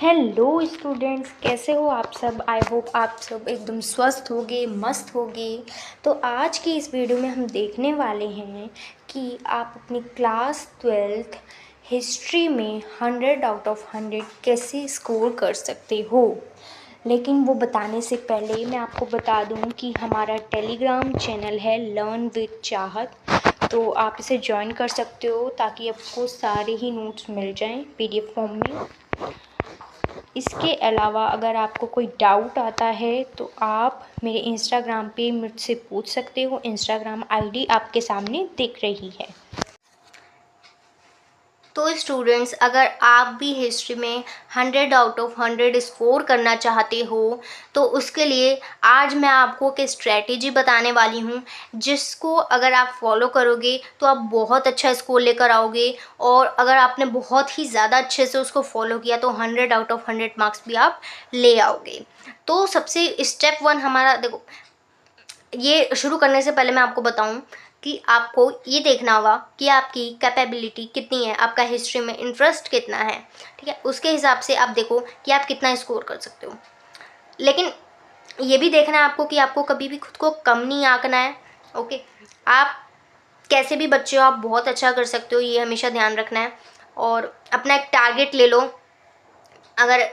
Hello students, कैसे हो आप सब। आई होप आप सब एकदम स्वस्थ होगे, मस्त होगे। तो आज की इस वीडियो में हम देखने वाले हैं कि आप अपनी क्लास 12th हिस्ट्री में 100 आउट ऑफ 100 कैसे स्कोर कर सकते हो। लेकिन वो बताने से पहले मैं आपको बता दूं कि हमारा टेलीग्राम चैनल है लर्न विद चाहत, तो आप इसे ज्वाइन कर सकते हो ताकि आपको सारे ही नोट्स मिल जाएं PDF फॉर्म में। इसके अलावा अगर आपको कोई डाउट आता है तो आप मेरे इंस्टाग्राम पे मुझसे पूछ सकते हो। इंस्टाग्राम आईडी आपके सामने दिख रही है। तो स्टूडेंट्स, अगर आप भी हिस्ट्री में 100 आउट ऑफ 100 स्कोर करना चाहते हो तो उसके लिए आज मैं आपको एक स्ट्रेटेजी बताने वाली हूँ, जिसको अगर आप फॉलो करोगे तो आप बहुत अच्छा स्कोर लेकर आओगे। और अगर आपने बहुत ही ज़्यादा अच्छे से उसको फॉलो किया तो 100 आउट ऑफ 100 मार्क्स भी आप ले आओगे। तो सबसे स्टेप 1 हमारा, देखो, ये शुरू करने से पहले मैं आपको बताऊं कि आपको ये देखना होगा कि आपकी कैपेबिलिटी कितनी है, आपका हिस्ट्री में इंटरेस्ट कितना है। ठीक है, उसके हिसाब से आप देखो कि आप कितना स्कोर कर सकते हो। लेकिन ये भी देखना है आपको कि आपको कभी भी खुद को कम नहीं आंकना है। ओके, आप कैसे भी बच्चे हो, आप बहुत अच्छा कर सकते हो, ये हमेशा ध्यान रखना है। और अपना एक टारगेट ले लो। अगर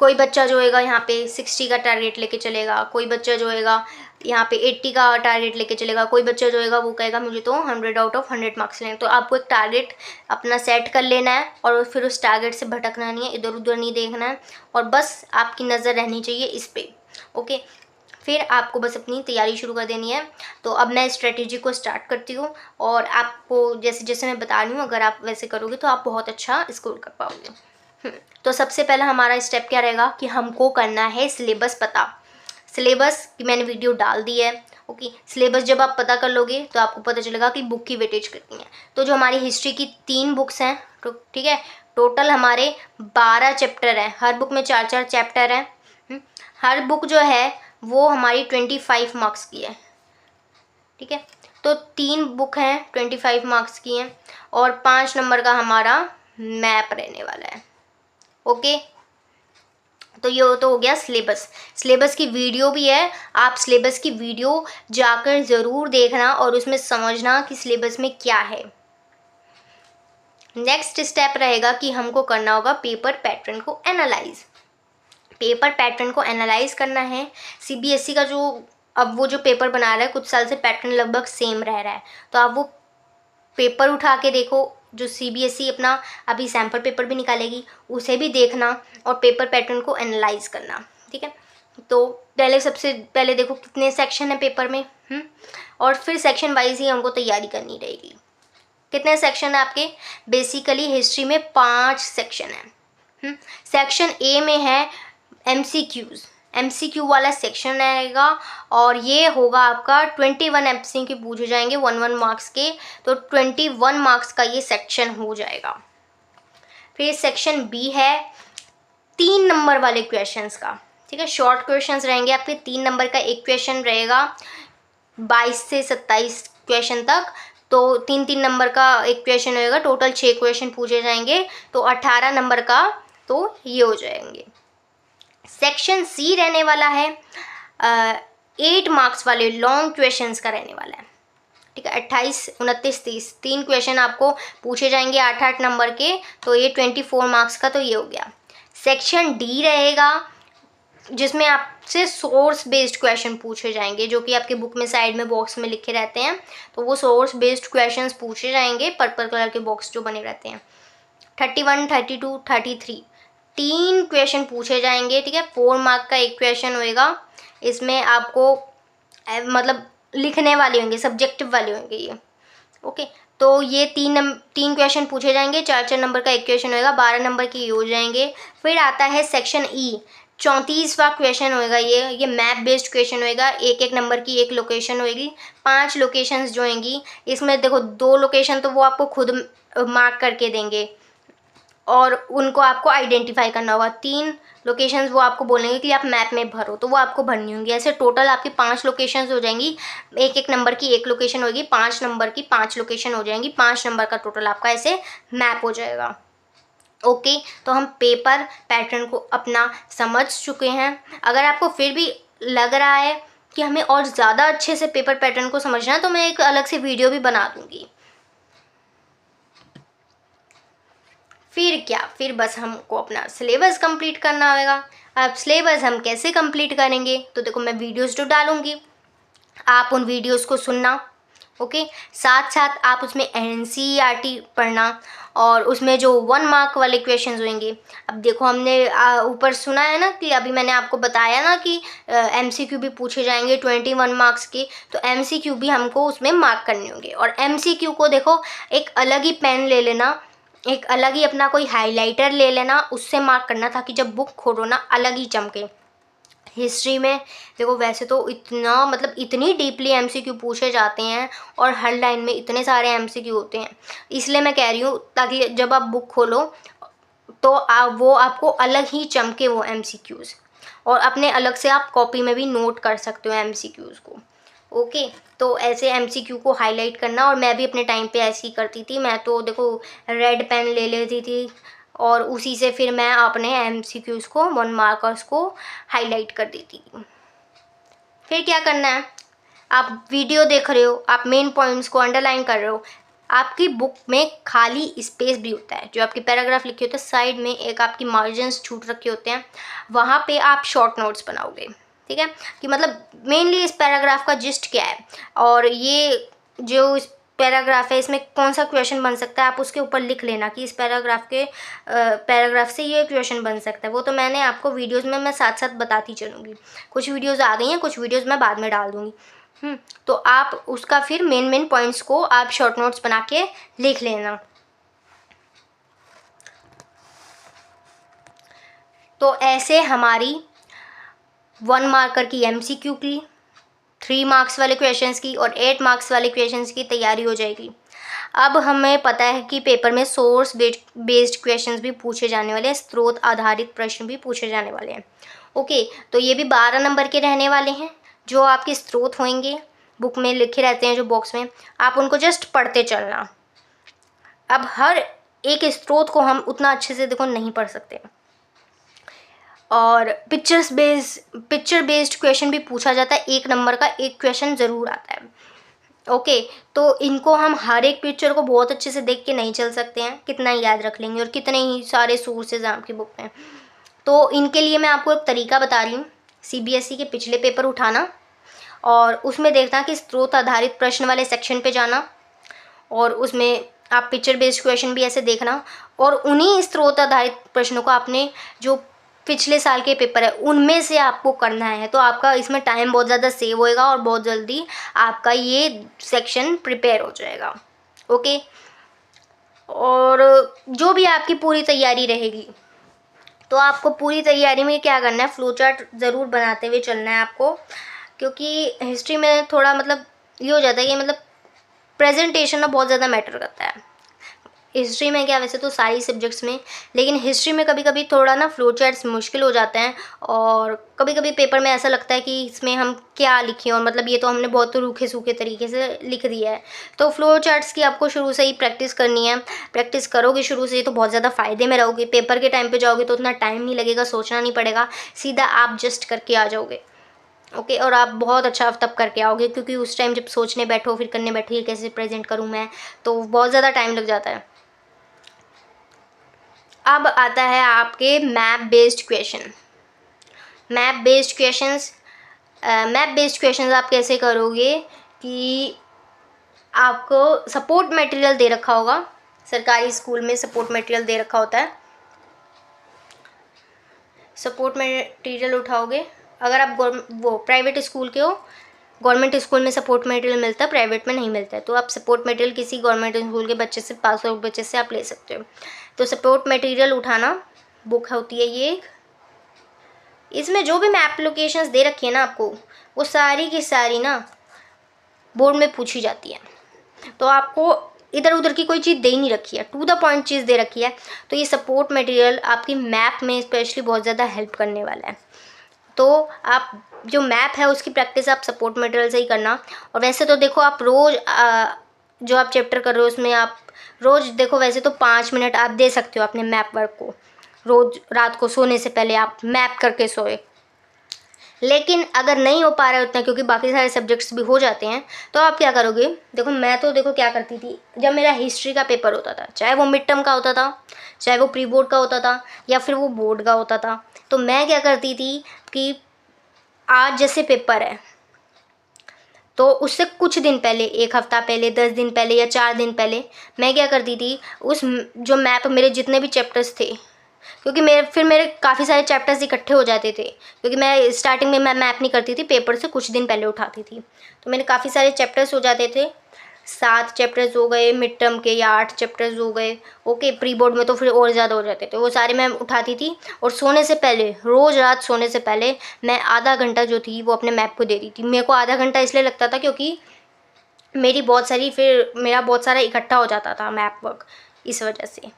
कोई बच्चा जो होगा यहाँ पे 60 का टारगेट लेके चलेगा, कोई बच्चा जो होगा यहाँ पे 80 का टारगेट लेके चलेगा, कोई बच्चा जो होगा वो कहेगा मुझे तो 100 आउट ऑफ 100 मार्क्स लेने। तो आपको एक टारगेट अपना सेट कर लेना है और फिर उस टारगेट से भटकना नहीं है, इधर उधर नहीं देखना है, और बस आपकी नज़र रहनी चाहिए इस पर। ओके, फिर आपको बस अपनी तैयारी शुरू कर देनी है। तो अब मैं स्ट्रेटेजी को स्टार्ट करती हूँ और आपको जैसे जैसे मैं बता रही हूँ, अगर आप वैसे करोगे तो आप बहुत अच्छा स्कोर कर पाओगे। तो सबसे पहला हमारा स्टेप क्या रहेगा कि हमको करना है सिलेबस पता। सिलेबस की मैंने वीडियो डाल दी है। ओके, सिलेबस जब आप पता कर लोगे तो आपको पता चलेगा कि बुक की वेटेज कितनी है। तो जो हमारी हिस्ट्री की 3 बुक्स हैं, तो ठीक है, टोटल हमारे 12 चैप्टर हैं, हर बुक में 4-4 चैप्टर हैं। हर बुक जो है वो हमारी 25 मार्क्स की है। ठीक है, तो 3 बुक हैं 25 मार्क्स की हैं और 5 नंबर का हमारा मैप रहने वाला है। ओके, तो ये तो हो गया सिलेबस। सिलेबस की वीडियो भी है, आप सिलेबस की वीडियो जाकर ज़रूर देखना और उसमें समझना कि सिलेबस में क्या है। नेक्स्ट स्टेप रहेगा कि हमको करना होगा पेपर पैटर्न को एनालाइज। पेपर पैटर्न को एनालाइज करना है। CBSE का जो अब वो जो पेपर बना रहा है, कुछ साल से पैटर्न लगभग सेम रह रहा है, तो आप वो पेपर उठा के देखो। जो CBSE अपना अभी सैम्पल पेपर भी निकालेगी, उसे भी देखना और पेपर पैटर्न को एनालाइज करना। ठीक है, तो पहले सबसे पहले देखो कितने सेक्शन है पेपर में। और फिर सेक्शन वाइज ही हमको तैयारी करनी रहेगी। कितने सेक्शन है आपके? बेसिकली हिस्ट्री में 5 सेक्शन है। सेक्शन A में है MCQ वाला सेक्शन रहेगा और ये होगा आपका 21 MCQ पूछे जाएंगे 1 मार्क्स के, तो 21 मार्क्स का ये सेक्शन हो जाएगा। फिर सेक्शन B है 3 नंबर वाले क्वेश्चंस का। ठीक है, शॉर्ट क्वेश्चंस रहेंगे आपके। 3 नंबर का एक क्वेश्चन रहेगा 22 से 27 क्वेश्चन तक, तो 3-3 नंबर का एक क्वेश्चन होगा, टोटल 6 क्वेश्चन पूछे जाएंगे, तो 18 नंबर का तो ये हो जाएंगे। सेक्शन C रहने वाला है 8 मार्क्स वाले लॉन्ग क्वेश्चंस का रहने वाला है। ठीक है, 28, 29, 30 3 क्वेश्चन आपको पूछे जाएंगे 8-8 नंबर के, तो ये 24 मार्क्स का तो ये हो गया। सेक्शन D रहेगा जिसमें आपसे सोर्स बेस्ड क्वेश्चन पूछे जाएंगे, जो कि आपके बुक में साइड में बॉक्स में लिखे रहते हैं, तो वो सोर्स बेस्ड क्वेश्चंस पूछे जाएंगे, पर्पल कलर के बॉक्स जो बने रहते हैं। 31, 32, 33 3 क्वेश्चन पूछे जाएंगे। ठीक है, 4 मार्क का एक क्वेश्चन होएगा। इसमें आपको मतलब लिखने वाले होंगे, सब्जेक्टिव वाले होंगे ये। ओके, तो ये 3 क्वेश्चन पूछे जाएंगे, 4-4 नंबर का एक क्वेश्चन होएगा, 12 नंबर के हो जाएंगे। फिर आता है सेक्शन E, 34वां क्वेश्चन होएगा। ये मैप बेस्ड क्वेश्चन होएगा, 1-1 नंबर की एक लोकेशन होएगी, 5 लोकेशंस जो होंगी। इसमें देखो 2 लोकेशन तो वो आपको खुद मार्क करके देंगे और उनको आपको आइडेंटिफाई करना होगा। 3 लोकेशंस वो आपको बोलेंगे कि आप मैप में भरो, तो वो आपको भरनी होंगी। ऐसे टोटल आपकी 5 लोकेशंस हो जाएंगी। 1-1 नंबर की एक लोकेशन होगी, 5 नंबर की 5 लोकेशन हो जाएंगी, 5 नंबर का टोटल आपका ऐसे मैप हो जाएगा। ओके, तो हम पेपर पैटर्न को अपना समझ चुके हैं। अगर आपको फिर भी लग रहा है कि हमें और ज़्यादा अच्छे से पेपर पैटर्न को समझना है तो मैं एक अलग से वीडियो भी बना दूँगी। फिर क्या, फिर बस हमको अपना सिलेबस कंप्लीट करना होगा। अब सिलेबस हम कैसे कंप्लीट करेंगे, तो देखो मैं वीडियोस जो डालूँगी आप उन वीडियोस को सुनना। ओके, साथ साथ आप उसमें एनसीईआरटी पढ़ना और उसमें जो 1 मार्क वाले क्वेश्चंस होंगे। अब देखो हमने ऊपर सुना है ना कि अभी मैंने आपको बताया ना कि एमसीक्यू भी पूछे जाएंगे 21 मार्क्स के, तो एमसीक्यू भी हमको उसमें मार्क करने होंगे। और एमसीक्यू को देखो एक अलग ही पेन ले लेना, एक अलग ही अपना कोई हाइलाइटर ले लेना, उससे मार्क करना ताकि जब बुक खोलो ना अलग ही चमके। हिस्ट्री में देखो वैसे तो इतना मतलब इतनी डीपली एमसीक्यू पूछे जाते हैं और हर लाइन में इतने सारे एमसीक्यू होते हैं, इसलिए मैं कह रही हूँ ताकि जब आप बुक खोलो तो वो आपको अलग ही चमके वो एमसीक्यूज़, और अपने अलग से आप कॉपी में भी नोट कर सकते हो एमसीक्यूज़ को। ओके, तो ऐसे एमसीक्यू को हाईलाइट करना, और मैं भी अपने टाइम पे ऐसे ही करती थी। मैं तो देखो रेड पेन ले लेती थी और उसी से फिर मैं अपने एमसीक्यूज़ को 1 मार्कर्स को हाईलाइट कर देती थी। फिर क्या करना है, आप वीडियो देख रहे हो, आप मेन पॉइंट्स को अंडरलाइन कर रहे हो, आपकी बुक में खाली स्पेस भी होता है, जो आपके पैराग्राफ लिखे होते हैं साइड में एक आपकी मार्जिन्स छूट रखे होते हैं, वहाँ पे आप शॉर्ट नोट्स बनाओगे। ठीक है, कि मतलब मेनली इस पैराग्राफ का जिस्ट क्या है और ये जो इस पैराग्राफ है इसमें कौन सा क्वेश्चन बन सकता है, आप उसके ऊपर लिख लेना कि इस पैराग्राफ से ये क्वेश्चन बन सकता है। वो तो मैंने आपको वीडियोज़ में मैं साथ साथ बताती चलूँगी, कुछ वीडियोज़ आ गई हैं, कुछ वीडियोज़ मैं बाद में डाल दूँगी। तो आप उसका फिर मेन पॉइंट्स को आप शॉर्ट नोट्स बना के लिख लेना। तो ऐसे हमारी 1 मार्कर की एमसीक्यू की, 3 मार्क्स वाले क्वेश्चंस की और 8 मार्क्स वाले क्वेश्चंस की तैयारी हो जाएगी। अब हमें पता है कि पेपर में सोर्स बेस्ड क्वेश्चंस भी पूछे जाने वाले हैं, स्रोत आधारित प्रश्न भी पूछे जाने वाले हैं। ओके, तो ये भी 12 नंबर के रहने वाले हैं। जो आपके स्रोत होंगे बुक में लिखे रहते हैं जो बॉक्स में, आप उनको जस्ट पढ़ते चलना। अब हर एक स्रोत को हम उतना अच्छे से देखो नहीं पढ़ सकते, और पिक्चर बेस्ड क्वेश्चन भी पूछा जाता है। 1 नंबर का एक क्वेश्चन ज़रूर आता है। ओके, तो इनको हम हर एक पिक्चर को बहुत अच्छे से देख के नहीं चल सकते हैं, कितना ही याद रख लेंगे और कितने ही सारे सोर्सेज हैं आपकी बुक में। तो इनके लिए मैं आपको एक तरीका बता रही हूँ, सीबीएसई के पिछले पेपर उठाना और उसमें देखना कि स्रोत आधारित प्रश्न वाले सेक्शन पे जाना, और उसमें आप पिक्चर बेस्ड क्वेश्चन भी ऐसे देखना, और उन्हीं स्रोत आधारित प्रश्नों को आपने जो पिछले साल के पेपर है उनमें से आपको करना है। तो आपका इसमें टाइम बहुत ज़्यादा सेव होएगा और बहुत जल्दी आपका ये सेक्शन प्रिपेयर हो जाएगा। ओके, और जो भी आपकी पूरी तैयारी रहेगी तो आपको पूरी तैयारी में क्या करना है, फ्लो चार्ट ज़रूर बनाते हुए चलना है आपको, क्योंकि हिस्ट्री में थोड़ा मतलब ये हो जाता है कि मतलब प्रेजेंटेशन ना बहुत ज़्यादा मैटर करता है। हिस्ट्री में क्या, वैसे तो सारी सब्जेक्ट्स में, लेकिन हिस्ट्री में कभी कभी थोड़ा ना फ्लो चार्ट्स मुश्किल हो जाते हैं, और कभी कभी पेपर में ऐसा लगता है कि इसमें हम क्या लिखें, और मतलब ये तो हमने बहुत रूखे सूखे तरीके से लिख दिया है। तो फ्लो चार्ट्स की आपको शुरू से ही प्रैक्टिस करनी है। प्रैक्टिस करोगे शुरू से ही तो बहुत ज़्यादा फ़ायदे में रहोगे। पेपर के टाइम पर जाओगे तो उतना टाइम नहीं लगेगा, सोचना नहीं पड़ेगा, सीधा आप जस्ट करके आ जाओगे। ओके, और आप बहुत अच्छा तब करके आओगे, क्योंकि उस टाइम जब सोचने बैठो फिर करने बैठो ये कैसे प्रेजेंट करूँ मैं, तो बहुत ज़्यादा टाइम लग जाता है। अब आता है आपके map based question. Map based questions आप कैसे करोगे कि आपको सपोर्ट मटेरियल दे रखा होगा, सरकारी स्कूल में सपोर्ट मटेरियल दे रखा होता है। सपोर्ट मटेरियल उठाओगे, अगर आप वो प्राइवेट स्कूल के हो, गवर्नमेंट स्कूल में सपोर्ट मटेरियल मिलता है, प्राइवेट में नहीं मिलता है, तो आप सपोर्ट मटेरियल किसी गवर्नमेंट स्कूल के बच्चे से, पास आउट बच्चे से आप ले सकते हो। तो सपोर्ट मटेरियल उठाना, बुक होती है ये एक, इसमें जो भी मैप लोकेशंस दे रखी है ना आपको, वो सारी की सारी ना बोर्ड में पूछी जाती है। तो आपको इधर उधर की कोई चीज़ दे ही नहीं रखी है, टू द पॉइंट चीज़ दे रखी है। तो ये सपोर्ट मटेरियल आपकी मैप में स्पेशली बहुत ज़्यादा हेल्प करने वाला है। तो आप जो मैप है उसकी प्रैक्टिस आप सपोर्ट मटेरियल से ही करना। और वैसे तो देखो आप रोज़ जो आप चैप्टर कर रहे हो उसमें आप रोज़ देखो, वैसे तो 5 मिनट आप दे सकते हो अपने मैप वर्क को, रोज़ रात को सोने से पहले आप मैप करके सोए। लेकिन अगर नहीं हो पा रहा है उतना, क्योंकि बाकी सारे सब्जेक्ट्स भी हो जाते हैं, तो आप क्या करोगे, देखो मैं तो देखो क्या करती थी, जब मेरा हिस्ट्री का पेपर होता था, चाहे वो मिड टर्म का होता था, चाहे वो प्री बोर्ड का होता था, या फिर वो बोर्ड का होता था, तो मैं क्या करती थी कि आज जैसे पेपर है तो उससे कुछ दिन पहले, 1 हफ्ता पहले, 10 दिन पहले या 4 दिन पहले मैं क्या करती थी, जो मैप मेरे जितने भी चैप्टर्स थे, क्योंकि मेरे काफ़ी सारे चैप्टर्स इकट्ठे हो जाते थे, क्योंकि मैं स्टार्टिंग में मैं मैप नहीं करती थी, पेपर से कुछ दिन पहले उठाती थी, तो मेरे काफ़ी सारे चैप्टर्स हो जाते थे। 7 चैप्टर्स हो गए मिड टर्म के, या 8 चैप्टर्स हो गए, ओके। प्री बोर्ड में तो फिर और ज़्यादा हो जाते थे, वो सारे मैं उठाती थी, और सोने से पहले, रोज़ रात सोने से पहले मैं आधा घंटा जो थी वो अपने मैप को दे दी थी। मेरे को आधा घंटा इसलिए लगता था क्योंकि मेरा बहुत सारा इकट्ठा हो जाता था मैप वर्क, इस वजह से।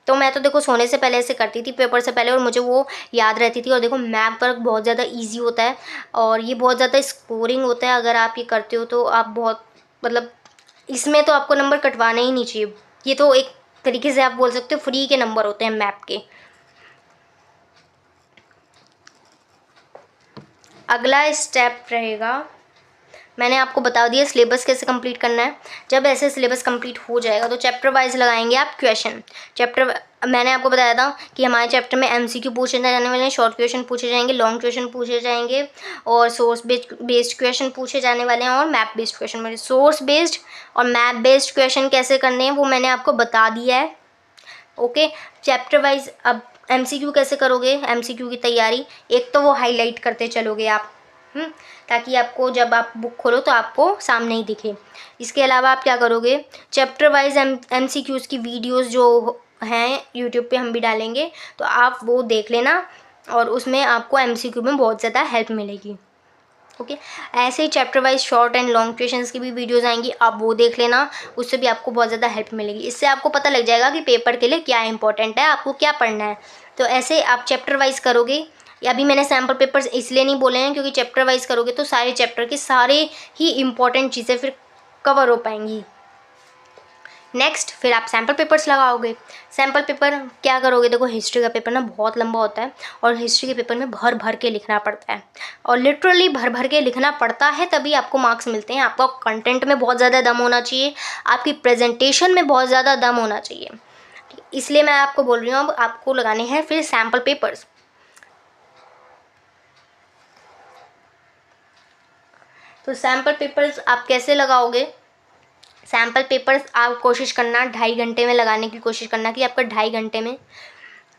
तो मैं तो देखो सोने से पहले ऐसे करती थी, पेपर से पहले, और मुझे वो याद रहती थी। और देखो मैप वर्क बहुत ज़्यादा इजी होता है, और ये बहुत ज़्यादा स्कोरिंग होता है। अगर आप ये करते हो तो आप बहुत, मतलब इसमें तो आपको नंबर कटवाना ही नहीं चाहिए। ये तो एक तरीके से आप बोल सकते हो फ्री के नंबर होते हैं मैप के। अगला स्टेप रहेगा, मैंने आपको बता दिया सिलेबस कैसे कंप्लीट करना है। जब ऐसे सिलेबस कंप्लीट हो जाएगा तो चैप्टर वाइज लगाएंगे आप क्वेश्चन। मैंने आपको बताया था कि हमारे चैप्टर में एमसीक्यू पूछे जाने वाले हैं, शॉर्ट क्वेश्चन पूछे जाएंगे, लॉन्ग क्वेश्चन पूछे जाएंगे, और सोर्स बेस्ड क्वेश्चन पूछे जाने वाले हैं, और map based question. Source based और मैप बेस्ड क्वेश्चन कैसे करने हैं वो मैंने आपको बता दिया है, ओके। चैप्टर वाइज अब एमसीक्यू कैसे करोगे, एमसीक्यू की तैयारी, एक तो वो हाईलाइट करते चलोगे आप, ताकि आपको जब आप बुक खोलो तो आपको सामने ही दिखे। इसके अलावा आप क्या करोगे, चैप्टर वाइज एमसीक्यूज़ की वीडियोस जो हैं यूट्यूब पे हम भी डालेंगे, तो आप वो देख लेना, और उसमें आपको एमसीक्यू में बहुत ज़्यादा हेल्प मिलेगी, ओके। ऐसे ही chapter wise short and long questions की भी वीडियोस आएंगी, आप वो देख लेना, उससे भी आपको बहुत ज़्यादा हेल्प मिलेगी। इससे आपको पता लग जाएगा कि पेपर के लिए क्या इंपॉर्टेंट है, आपको क्या पढ़ना है। तो ऐसे आप चैप्टर वाइज करोगे। अभी मैंने सैम्पल पेपर्स इसलिए नहीं बोले हैं क्योंकि चैप्टर वाइज करोगे तो सारे चैप्टर के सारे ही इंपॉर्टेंट चीज़ें फिर कवर हो पाएंगी। नेक्स्ट फिर आप सैम्पल पेपर्स लगाओगे। सैम्पल पेपर क्या करोगे, देखो हिस्ट्री का पेपर ना बहुत लंबा होता है, और हिस्ट्री के पेपर में भर भर के लिखना पड़ता है, और लिटरली भर भर के लिखना पड़ता है, तभी आपको मार्क्स मिलते हैं। आपका कंटेंट में बहुत ज़्यादा दम होना चाहिए, आपकी प्रेजेंटेशन में बहुत ज़्यादा दम होना चाहिए, इसलिए मैं आपको बोल रही हूँ अब आपको लगाने हैं फिर सैम्पल पेपर्स। तो सैम्पल पेपर्स आप कैसे लगाओगे, सैम्पल पेपर्स आप कोशिश करना 2.5 घंटे में लगाने की कोशिश करना, कि आपका 2.5 घंटे में,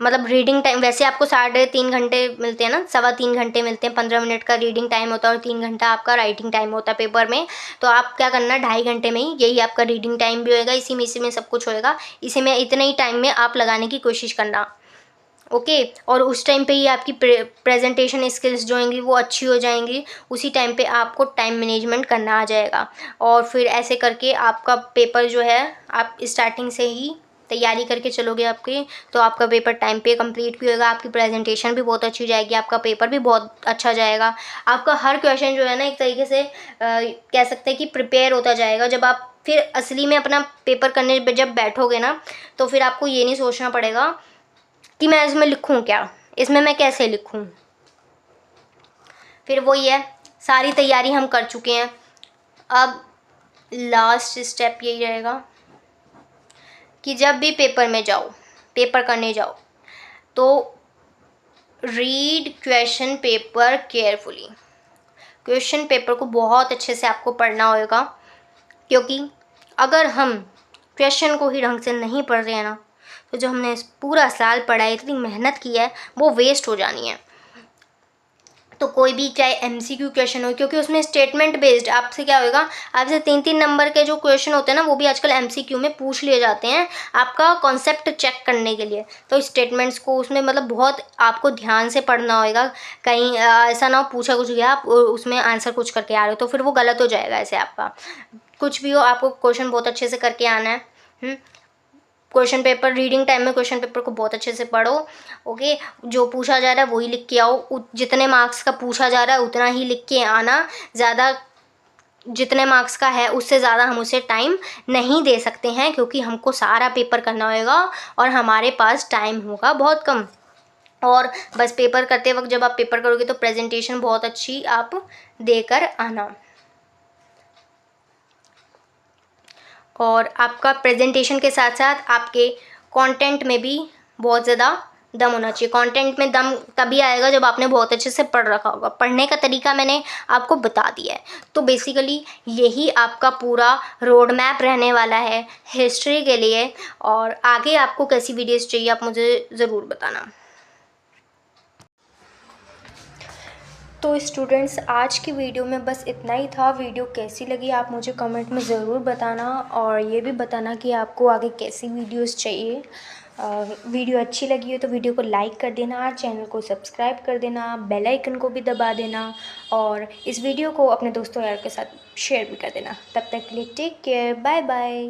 मतलब रीडिंग टाइम वैसे आपको 3.5 घंटे मिलते हैं ना, 3.25 घंटे मिलते हैं, 15 मिनट का रीडिंग टाइम होता है और 3 घंटा आपका राइटिंग टाइम होता है पेपर में। तो आप क्या करना, 2.5 घंटे में ही यही आपका रीडिंग टाइम भी होएगा, इसी में सब कुछ होएगा, इसी में इतने ही टाइम में आप लगाने की कोशिश करना, ओके। और उस टाइम पे ही आपकी प्रेजेंटेशन स्किल्स जो होंगी वो अच्छी हो जाएंगी, उसी टाइम पे आपको टाइम मैनेजमेंट करना आ जाएगा, और फिर ऐसे करके आपका पेपर जो है, आप स्टार्टिंग से ही तैयारी करके चलोगे आपके, तो आपका पेपर टाइम पे कंप्लीट भी होगा, आपकी प्रेजेंटेशन भी बहुत अच्छी जाएगी, आपका पेपर भी बहुत अच्छा जाएगा, आपका हर क्वेश्चन जो है ना एक तरीके से कह सकते हैं कि प्रिपेयर होता जाएगा। जब आप फिर असली में अपना पेपर करने पे जब बैठोगे ना, तो फिर आपको ये नहीं सोचना पड़ेगा कि मैं इसमें लिखूं क्या, इसमें मैं कैसे लिखूं। फिर वही है, सारी तैयारी हम कर चुके हैं, अब लास्ट स्टेप यही रहेगा कि जब भी पेपर में जाओ, पेपर करने जाओ, तो read question paper carefully. Question paper को बहुत अच्छे से आपको पढ़ना होगा, क्योंकि अगर हम क्वेश्चन को ही ढंग से नहीं पढ़ रहे हैं ना, तो जो हमने पूरा साल पढ़ा है, इतनी मेहनत की है, वो वेस्ट हो जानी है। तो कोई भी चाहे एमसीक्यू क्वेश्चन हो, क्योंकि उसमें स्टेटमेंट बेस्ड आपसे क्या होगा, आपसे 3-3 नंबर के जो क्वेश्चन होते हैं ना, वो भी आजकल एमसीक्यू में पूछ लिए जाते हैं आपका कॉन्सेप्ट चेक करने के लिए। तो स्टेटमेंट्स को उसमें मतलब बहुत आपको ध्यान से पढ़ना होगा, कहीं ऐसा ना हो पूछा कुछ गया आप उसमें आंसर कुछ करके आ रहे हो, तो फिर वो गलत हो जाएगा। ऐसे आपका कुछ भी हो, आपको क्वेश्चन बहुत अच्छे से करके आना है। क्वेश्चन पेपर रीडिंग टाइम में क्वेश्चन पेपर को बहुत अच्छे से पढ़ो, ओके। जो पूछा जा रहा है वही लिख के आओ, जितने मार्क्स का पूछा जा रहा है उतना ही लिख के आना, ज़्यादा जितने मार्क्स का है उससे ज़्यादा हम उसे टाइम नहीं दे सकते हैं, क्योंकि हमको सारा पेपर करना होगा और हमारे पास टाइम होगा बहुत कम। और बस पेपर करते वक्त जब आप पेपर करोगे तो प्रेजेंटेशन बहुत अच्छी आप देकर आना, और आपका प्रेजेंटेशन के साथ साथ आपके कंटेंट में भी बहुत ज़्यादा दम होना चाहिए। कंटेंट में दम तभी आएगा जब आपने बहुत अच्छे से पढ़ रखा होगा। पढ़ने का तरीका मैंने आपको बता दिया है। तो बेसिकली यही आपका पूरा रोड मैप रहने वाला है हिस्ट्री के लिए। और आगे आपको कैसी वीडियोस चाहिए आप मुझे ज़रूर बताना। तो स्टूडेंट्स, आज की वीडियो में बस इतना ही था। वीडियो कैसी लगी आप मुझे कमेंट में ज़रूर बताना, और ये भी बताना कि आपको आगे कैसी वीडियोस चाहिए। वीडियो अच्छी लगी हो तो वीडियो को लाइक कर देना, चैनल को सब्सक्राइब कर देना, बेल आइकन को भी दबा देना, और इस वीडियो को अपने दोस्तों यार के साथ शेयर भी कर देना। तब तक के लिए टेक केयर, बाय बाय।